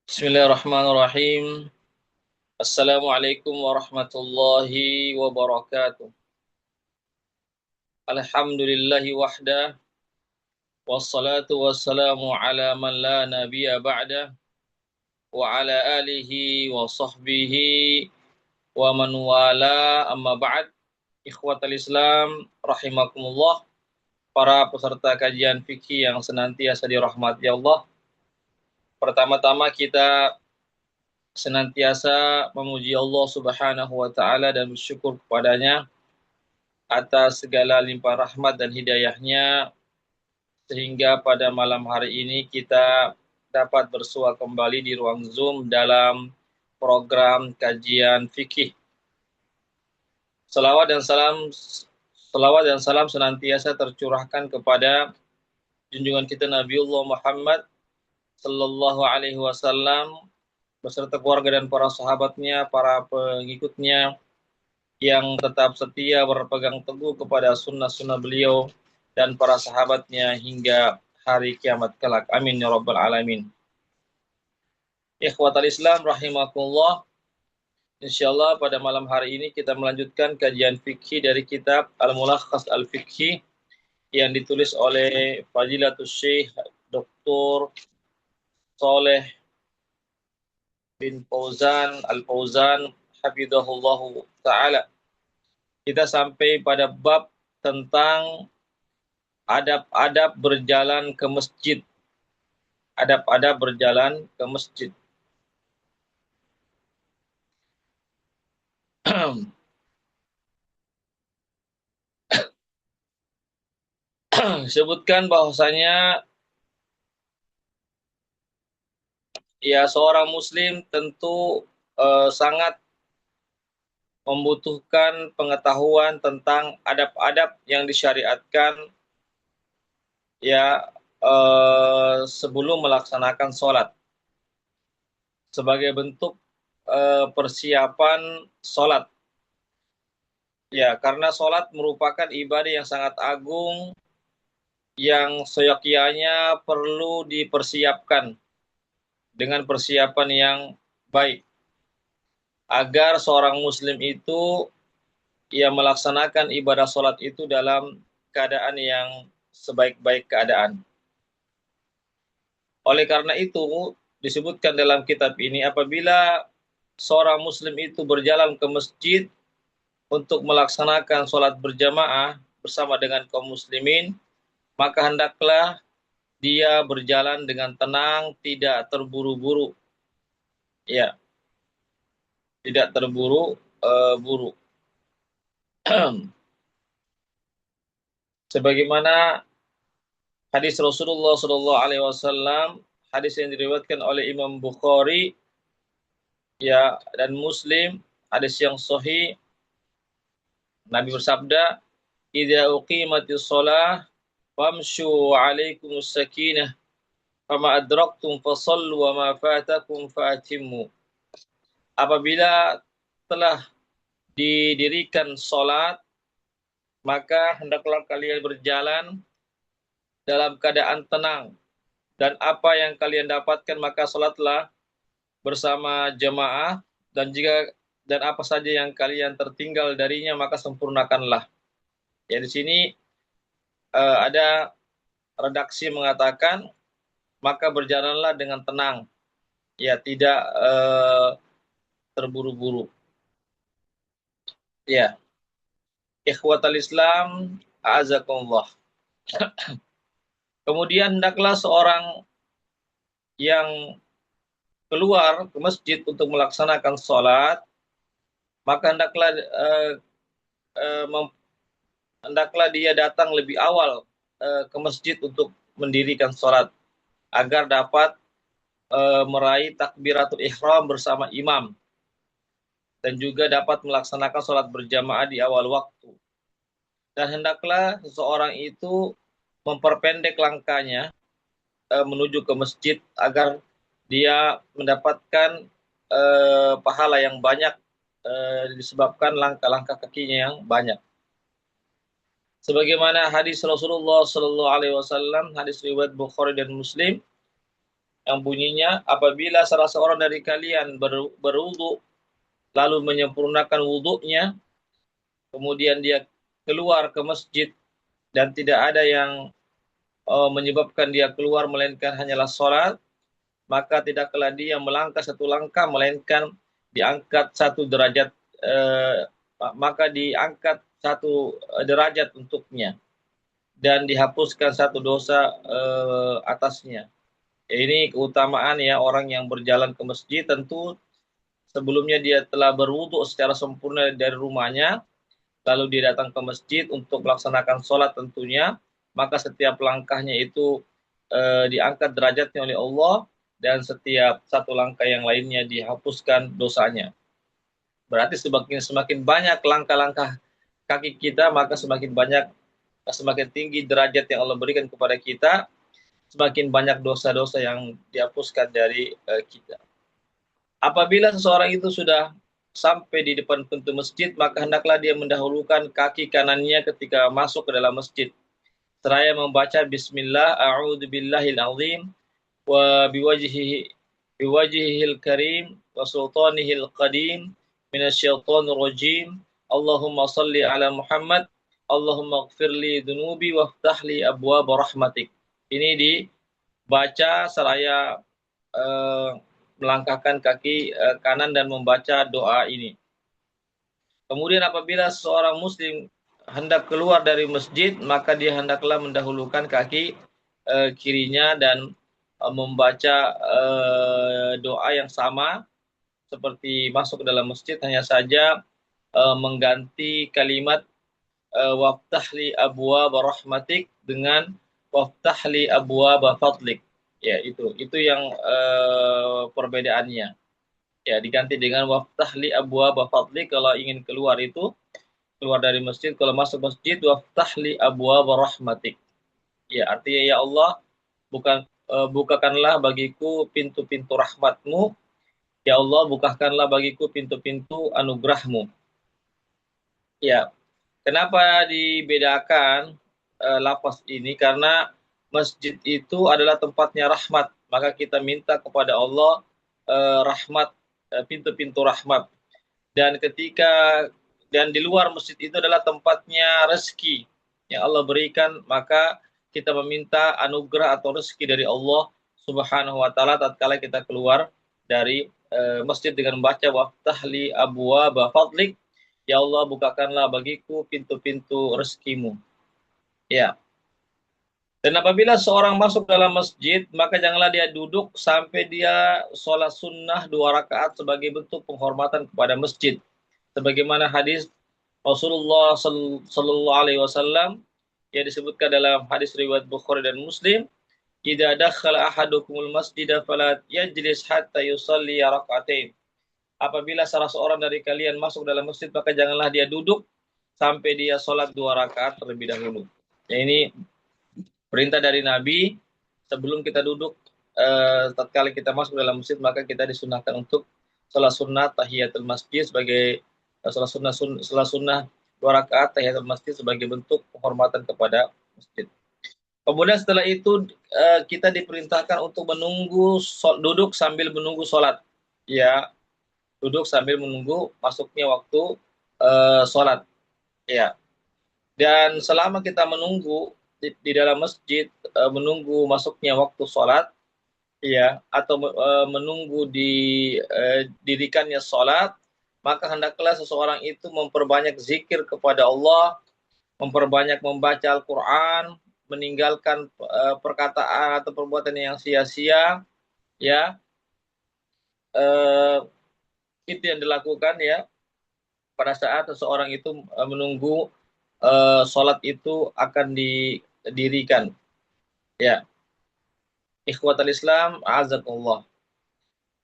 Bismillahirrahmanirrahim. Assalamualaikum warahmatullahi wabarakatuh. Alhamdulillahi wahda. Wassalatu wassalamu ala man la nabiyya ba'da. Wa ala alihi wa sahbihi wa man wala amma ba'd. Ikhwatal Islam rahimakumullah. Para peserta kajian fikih yang senantiasa dirahmati Allah. Pertama-tama kita senantiasa memuji Allah Subhanahu wa taala dan bersyukur kepadanya atas segala limpah rahmat dan hidayahnya sehingga pada malam hari ini kita dapat bersua kembali di ruang Zoom dalam program kajian fikih. Salawat dan salam senantiasa tercurahkan kepada junjungan kita Nabiullah Muhammad sallallahu alaihi wasallam beserta keluarga dan para sahabatnya, para pengikutnya yang tetap setia berpegang teguh kepada sunnah-sunnah beliau dan para sahabatnya hingga hari kiamat kelak. Amin ya rabbal alamin. Ikhwatal Islam rahimakumullah. Insyaallah pada malam hari ini kita melanjutkan kajian fikih dari kitab Al-Mulakhas Al-Fiqhi yang ditulis oleh Fadilatul Syekh Dr. Saleh bin Fauzan Al-Fauzan hafizahullahu taala. Kita sampai pada bab tentang adab-adab berjalan ke masjid. Adab-adab berjalan ke masjid. Sebutkan bahwasanya ya seorang muslim tentu sangat membutuhkan pengetahuan tentang adab-adab yang disyariatkan ya sebelum melaksanakan sholat sebagai bentuk persiapan sholat. Ya, karena sholat merupakan ibadah yang sangat agung yang seyogyanya perlu dipersiapkan dengan persiapan yang baik agar seorang muslim itu ia melaksanakan ibadah sholat itu dalam keadaan yang sebaik-baik keadaan. Oleh karena itu disebutkan dalam kitab ini apabila seorang muslim itu berjalan ke masjid untuk melaksanakan sholat berjamaah bersama dengan kaum muslimin, maka hendaklah dia berjalan dengan tenang, tidak terburu-buru. Ya, tidak terburu-buru. Sebagaimana hadis Rasulullah Shallallahu Alaihi Wasallam, hadis yang diriwayatkan oleh Imam Bukhari, ya dan Muslim, hadis yang sahih. Nabi bersabda, "Idza uqimatis shalah famshu 'alaikumus sakinah, fama adraktum fasallu wa ma fatakum faatimmu." Apabila telah didirikan salat, maka hendaklah kalian berjalan dalam keadaan tenang, dan apa yang kalian dapatkan maka salatlah bersama jemaah, dan apa saja yang kalian tertinggal darinya maka sempurnakanlah. Ya, di sini ada redaksi mengatakan maka berjalanlah dengan tenang, ya tidak terburu-buru. Ya, ikhwatal Islam, a'azakumullah. Kemudian hendaklah seorang yang keluar ke masjid untuk melaksanakan sholat, maka hendaklah dia datang lebih awal ke masjid untuk mendirikan sholat agar dapat meraih takbiratul ihram bersama imam dan juga dapat melaksanakan sholat berjamaah di awal waktu. Dan hendaklah seseorang itu memperpendek langkahnya menuju ke masjid agar dia mendapatkan pahala yang banyak disebabkan langkah-langkah kakinya yang banyak. Sebagaimana hadis Rasulullah Sallallahu Alaihi Wasallam, hadis riwayat Bukhari dan Muslim, yang bunyinya, apabila salah seorang dari kalian berwudu lalu menyempurnakan wudunya, kemudian dia keluar ke masjid dan tidak ada yang menyebabkan dia keluar melainkan hanyalah sholat, maka tidaklah dia melangkah satu langkah melainkan diangkat satu derajat, maka diangkat satu derajat untuknya dan dihapuskan satu dosa atasnya. Ini keutamaan ya orang yang berjalan ke masjid. Tentu sebelumnya dia telah berwudu secara sempurna dari rumahnya, lalu dia datang ke masjid untuk melaksanakan sholat tentunya, maka setiap langkahnya itu diangkat derajatnya oleh Allah, dan setiap satu langkah yang lainnya dihapuskan dosanya. Berarti semakin banyak langkah-langkah kaki kita, maka semakin tinggi derajat yang Allah berikan kepada kita, semakin banyak dosa-dosa yang dihapuskan dari kita. Apabila seseorang itu sudah sampai di depan pintu masjid, maka hendaklah dia mendahulukan kaki kanannya ketika masuk ke dalam masjid, seraya membaca Bismillah, A'udzubillahil azim, wa biwajhihil karim, wa sultanihil qadim, minasyaitonir rajim, Allahumma salli ala Muhammad, Allahumma gfirli dunubi, waftahli abwaab rahmatik. Ini dibaca seraya melangkahkan kaki kanan dan membaca doa ini. Kemudian apabila seorang muslim hendak keluar dari masjid, maka dia hendaklah mendahulukan kaki kirinya dan membaca doa yang sama seperti masuk ke dalam masjid, hanya saja mengganti kalimat waftahli abwaab rahmatik dengan waftahli abwaab fadlik. Ya, itu yang perbedaannya. Ya, diganti dengan waftahli abwaab fadlik kalau ingin keluar dari masjid. Kalau masuk masjid, waftahli abwaab rahmatik. Ya, artinya ya Allah, bukakanlah bagiku pintu-pintu rahmatmu. Ya Allah, bukakanlah bagiku pintu-pintu anugerahmu. Ya, kenapa dibedakan lafaz ini? Karena masjid itu adalah tempatnya rahmat, maka kita minta kepada Allah rahmat, pintu-pintu rahmat. Dan di luar masjid itu adalah tempatnya rezeki yang Allah berikan, maka kita meminta anugerah atau rezeki dari Allah Subhanahu wa taala tatkala kita keluar dari masjid dengan membaca waftahli abwaaba fadlik, ya Allah bukakanlah bagiku pintu-pintu rezekimu. Ya. Dan apabila seorang masuk dalam masjid, maka janganlah dia duduk sampai dia sholat sunnah 2 rakaat sebagai bentuk penghormatan kepada masjid. Sebagaimana hadis Rasulullah Sallallahu Alaihi Wasallam yang disebutkan dalam hadis riwayat Bukhari dan Muslim, "Idza dakhala ahadukumul masjida fala yajlis hatta yusalli rak'atain." Apabila salah seorang dari kalian masuk dalam masjid, maka janganlah dia duduk sampai dia sholat 2 rakaat terlebih dahulu. Ya, ini perintah dari Nabi. Sebelum kita duduk, tatkala kita masuk dalam masjid, maka kita disunahkan untuk sholat sunnah tahiyatul masjid sebagai sholat sunnah 2 rakaat tahiyatul masjid sebagai bentuk penghormatan kepada masjid. Kemudian setelah itu kita diperintahkan untuk duduk sambil menunggu sholat. Ya, duduk sambil menunggu masuknya waktu sholat. Ya. Dan selama kita menunggu di dalam masjid, menunggu masuknya waktu sholat, ya, atau menunggu didirikannya sholat, maka hendaklah seseorang itu memperbanyak zikir kepada Allah, memperbanyak membaca Al-Quran, meninggalkan perkataan atau perbuatan yang sia-sia, ya. Itu yang dilakukan ya pada saat seseorang itu menunggu sholat itu akan didirikan. Ya, ikhwatal Islam, azakumullah.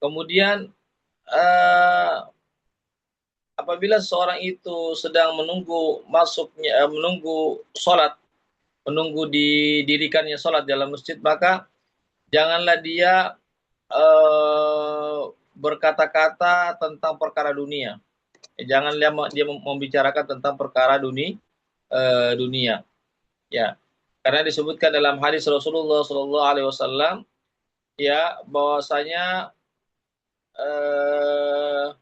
Kemudian apabila seorang itu sedang menunggu sholat, menunggu didirikannya sholat dalam masjid, maka janganlah dia berkata-kata tentang perkara dunia. Jangan dia membicarakan tentang perkara dunia. Ya, karena disebutkan dalam hadis Rasulullah Shallallahu Alaihi Wasallam, ya, bahwasanya eh,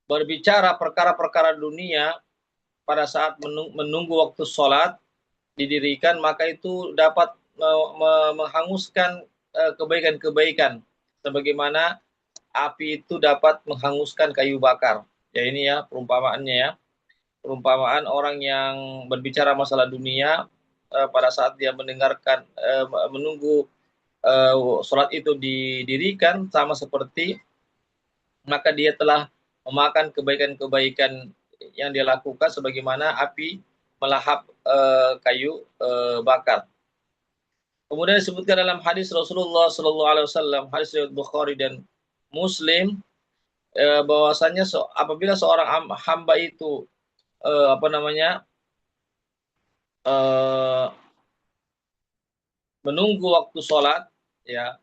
berbicara perkara-perkara dunia pada saat menunggu waktu sholat didirikan, maka itu dapat menghanguskan kebaikan-kebaikan, sebagaimana api itu dapat menghanguskan kayu bakar. Ya, ini ya perumpamaannya ya. Perumpamaan orang yang berbicara masalah dunia pada saat dia menunggu sholat itu didirikan, sama seperti maka dia telah memakan kebaikan-kebaikan yang dia lakukan, sebagaimana api melahap kayu bakar. Kemudian disebutkan dalam hadis Rasulullah Sallallahu Alaihi Wasallam, hadis riwayat Bukhari dan Muslim, bahwasanya apabila seorang hamba itu apa namanya eh, menunggu waktu sholat, ya,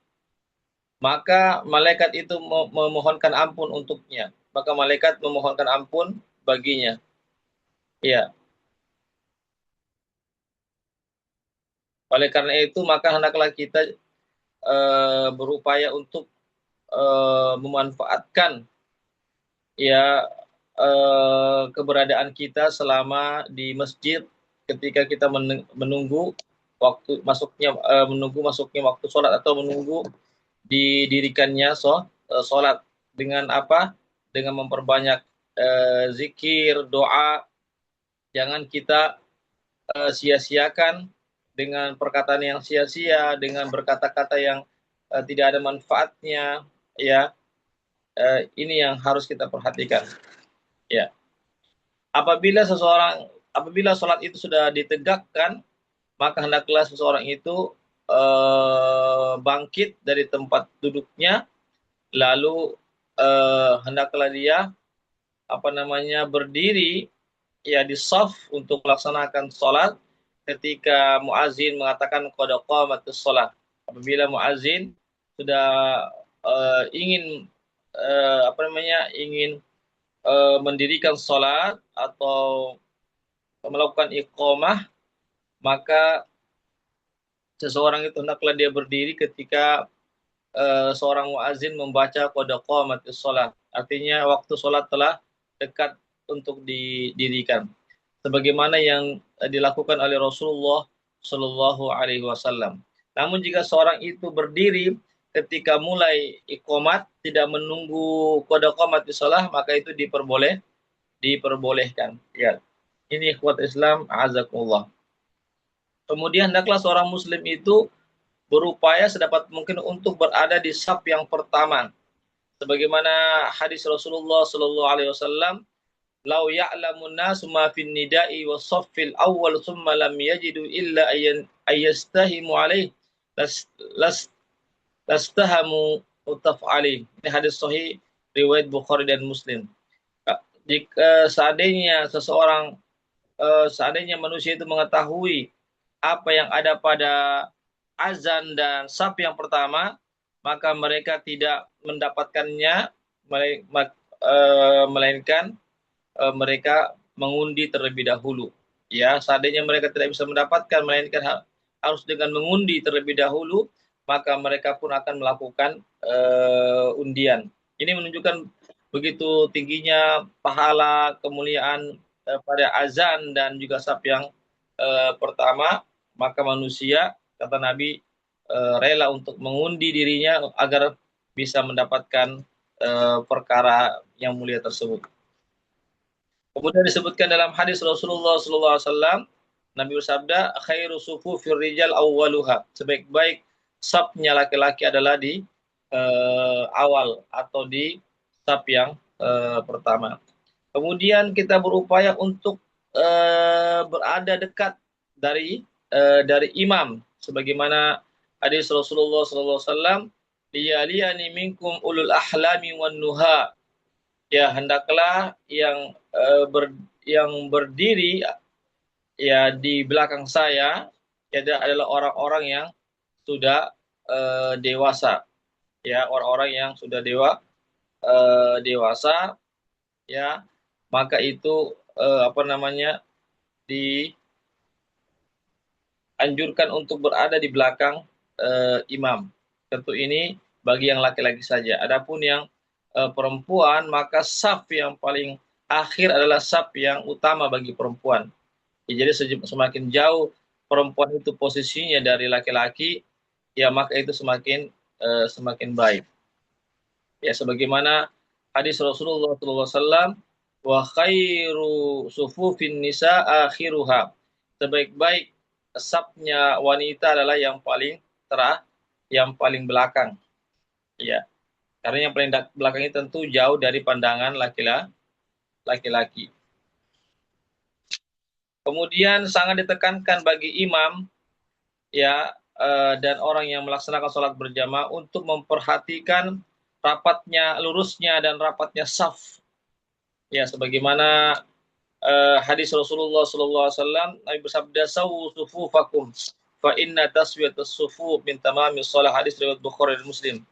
maka malaikat itu memohonkan ampun untuknya. Maka malaikat memohonkan ampun baginya. Ya, oleh karena itu maka hendaklah kita berupaya untuk memanfaatkan, ya, keberadaan kita selama di masjid ketika kita menunggu menunggu masuknya waktu sholat, atau menunggu didirikannya sholat, dengan apa? Dengan memperbanyak zikir, doa. Jangan kita sia-siakan dengan perkataan yang sia-sia, dengan berkata-kata yang tidak ada manfaatnya, ya. Ini yang harus kita perhatikan, ya. Apabila sholat itu sudah ditegakkan, maka hendaklah seseorang itu bangkit dari tempat duduknya, lalu hendaklah dia berdiri, ya, di shaf untuk melaksanakan sholat ketika muazin mengatakan qad qamatus shalah. Apabila muazin sudah ingin mendirikan sholat atau melakukan iqamah, maka seseorang itu hendaklah dia berdiri ketika seorang muazin membaca qad qamatus shalah. Artinya waktu sholat telah dekat untuk didirikan, sebagaimana yang dilakukan oleh Rasulullah Shallallahu Alaihi Wasallam. Namun jika seorang itu berdiri ketika mulai iqamat, tidak menunggu qad qamatis shalah, maka itu diperbolehkan. Ya, ini ikhwat Islam, azakumullah. Kemudian hendaklah seorang muslim itu berupaya sedapat mungkin untuk berada di saf yang pertama, sebagaimana hadis Rasulullah Shallallahu Alaihi Wasallam, "Lau ya'lamun nasu ma fin nida'i wa saffil awwal thumma lam yajidu illa ayyastahimu alaih lastahamu utaf alaih." Ini hadis sahih riwayat Bukhari dan Muslim. Jika seandainya manusia itu mengetahui apa yang ada pada azan dan saf yang pertama, maka mereka tidak mendapatkannya, melainkan mereka mengundi terlebih dahulu. Ya, seandainya mereka tidak bisa mendapatkan, melainkan harus dengan mengundi terlebih dahulu, maka mereka pun akan melakukan undian. Ini menunjukkan begitu tingginya pahala kemuliaan pada azan dan juga saf yang pertama, maka manusia, kata Nabi, rela untuk mengundi dirinya agar bisa mendapatkan perkara yang mulia tersebut. Kemudian disebutkan dalam hadis Rasulullah SAW, Nabi bersabda, khairu sufufir rijal awwaluha. Sebaik-baik safnya laki-laki adalah di awal atau di saf yang pertama. Kemudian kita berupaya untuk berada dekat dari imam, sebagaimana hadis Rasulullah SAW, liyaliyani minkum ulul ahlami wan nuha. Ya, hendaklah yang berdiri, ya, di belakang saya, ya, adalah orang-orang yang sudah dewasa, ya, orang-orang yang sudah dewasa, ya, maka itu di anjurkan untuk berada di belakang imam. Tentu ini bagi yang laki-laki saja. Adapun yang perempuan, maka saf yang paling akhir adalah saf yang utama bagi perempuan. Ya, jadi semakin jauh perempuan itu posisinya dari laki-laki, ya maka itu semakin baik. Ya, sebagaimana hadis Rasulullah SAW, wa khairu sufufin nisa akhiruha. Sebaik-baik safnya wanita adalah yang paling yang paling belakang. Ya, karena yang paling belakang itu tentu jauh dari pandangan laki-laki. Kemudian sangat ditekankan bagi imam, ya, dan orang yang melaksanakan sholat berjamaah untuk memperhatikan rapatnya, lurusnya dan rapatnya saf. Ya, sebagaimana hadis Rasulullah SAW, Nabi bersabda, "Sawu sufufakum, fa inna taswiyatus sufuf min tamamis shalah." Hadis riwayat Bukhari dan Muslim.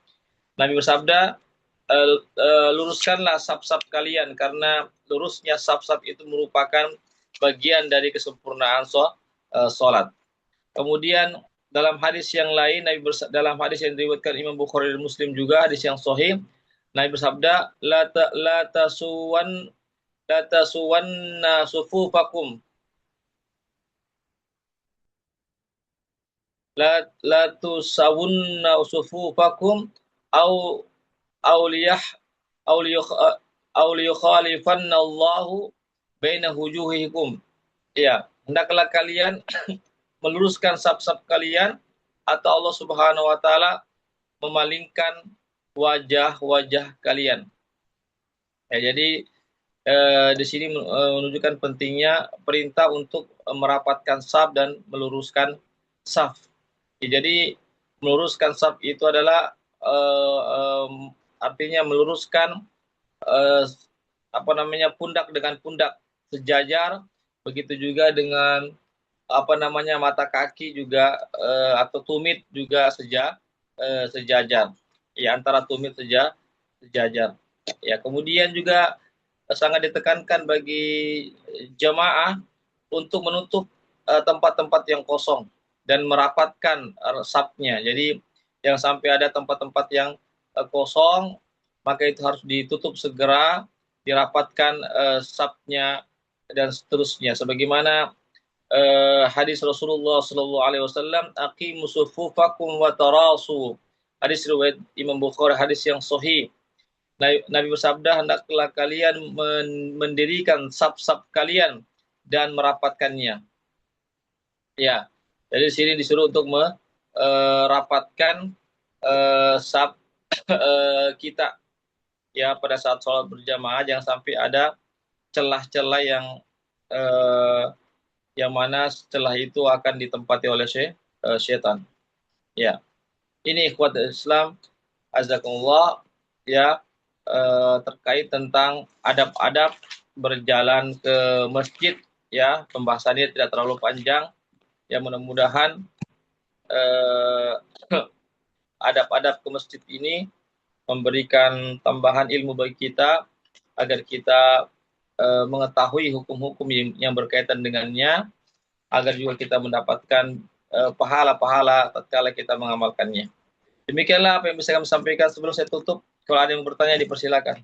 Nabi bersabda, luruskanlah saf-saf kalian, karena lurusnya saf-saf itu merupakan bagian dari kesempurnaan sholat. Kemudian dalam hadis yang lain, dalam hadis yang diriwayatkan Imam Bukhari dan Muslim juga, hadis yang sahih, Nabi bersabda, la tasuwanna sufufakum, la tusawunna sufufakum au auliyah auliyukhalifanna Allahu baina wujuhikum. Ya, hendaklah kalian meluruskan saf-saf kalian, atau Allah Subhanahu wa taala memalingkan wajah-wajah kalian. Ya, jadi di sini menunjukkan pentingnya perintah untuk merapatkan saf dan meluruskan saf. Ya, jadi meluruskan saf itu adalah artinya meluruskan pundak dengan pundak sejajar, begitu juga dengan mata kaki juga atau tumit juga sejajar. Ya, antara tumit sejajar. Ya, kemudian juga sangat ditekankan bagi jamaah untuk menutup tempat-tempat yang kosong dan merapatkan safnya. Jadi yang sampai ada tempat-tempat yang kosong, maka itu harus ditutup segera, dirapatkan safnya dan seterusnya. Sebagaimana hadis Rasulullah SAW, aqimu sufufakum wa tarasu. Hadis riwayat Imam Bukhari, hadis yang sahih. Nabi bersabda, hendaklah kalian mendirikan saf-saf kalian dan merapatkannya. Ya, jadi di sini disuruh untuk merapatkan saf kita, ya, pada saat sholat berjamaah, jangan sampai ada celah-celah yang mana setelah itu akan ditempati oleh syaitan. Ya, ini ikhwat Islam azakumullah, ya, terkait tentang adab-adab berjalan ke masjid, ya. Pembahasannya tidak terlalu panjang, ya, mudah-mudahan adab-adab ke masjid ini memberikan tambahan ilmu bagi kita agar kita mengetahui hukum-hukum yang berkaitan dengannya, agar juga kita mendapatkan pahala-pahala tatkala kita mengamalkannya. Demikianlah apa yang bisa kami sampaikan. Sebelum saya tutup, kalau ada yang bertanya dipersilakan.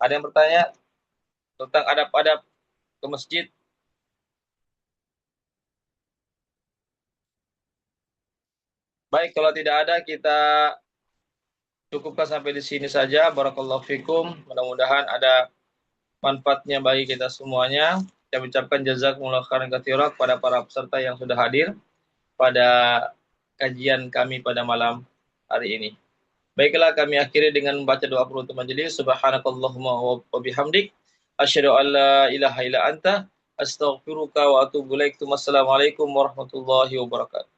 Ada yang bertanya tentang adab-adab ke masjid? Baik, kalau tidak ada, kita cukupkan sampai di sini saja. Barakallahu fikum. Mudah-mudahan ada manfaatnya bagi kita semuanya. Saya ucapkan jazakumullah khairan katsira kepada para peserta yang sudah hadir pada kajian kami pada malam hari ini. Baiklah, kami akhiri dengan membaca doa penutup majelis. Subhanakallahumma wa bihamdik, asyhadu an la ilaha illa anta, astaghfiruka wa atubu ilaik. Wassalamualaikum warahmatullahi wabarakatuh.